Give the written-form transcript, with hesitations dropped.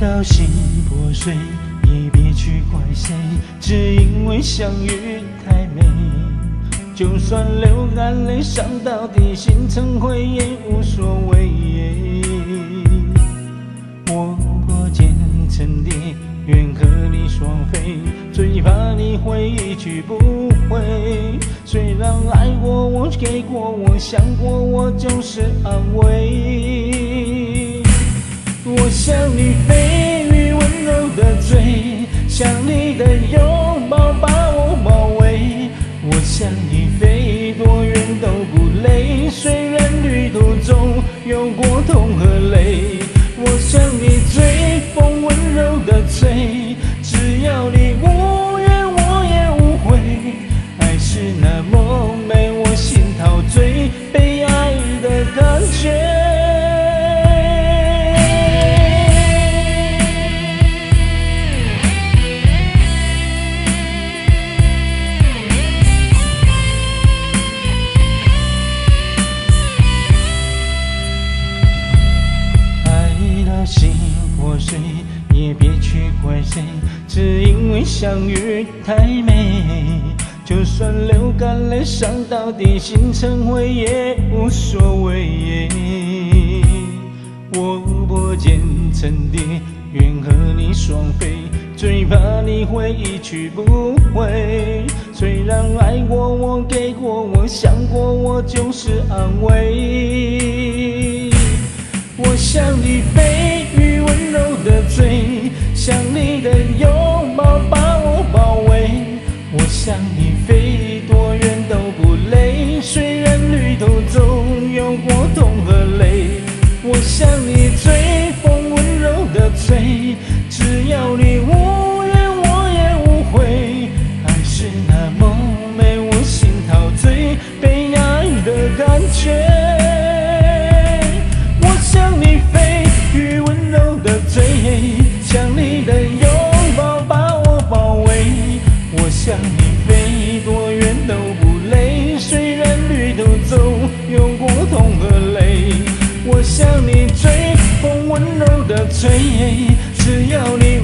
到心破碎，也别去怪谁，只因为相遇太美。就算流干泪，伤到底，心成灰也无所谓。我破茧成蝶，愿和你双飞，最怕你会一去不回。虽然爱过我，给过我，想过我，就是安慰。我想你飞于温柔的嘴，想你的拥抱把我包围。我想你飞多远都不累，虽然旅途中有过痛和泪。我想你追风温柔的吹，只要你无怨我也无悔。爱是那么美，我心陶醉，被爱的感觉。心破碎，也别去怪谁，只因为相遇太美。就算流干泪，伤到底，心成灰也无所谓。我破茧成蝶，愿和你双飞，最怕你会一去不回。虽然爱过我，给过我，想过我，就是安慰。我想你飞于温柔的嘴，想你的拥抱把我包围。我想你飞多远都不累，虽然旅途中有过痛和泪。我想你追风温柔的吹，只要你无怨我也无悔。爱是那么美，我心陶醉，被爱的感觉。想你的拥抱把我包围，我想你飞多远都不累，虽然旅途中有过痛和泪。我想你追风温柔的吹，只要你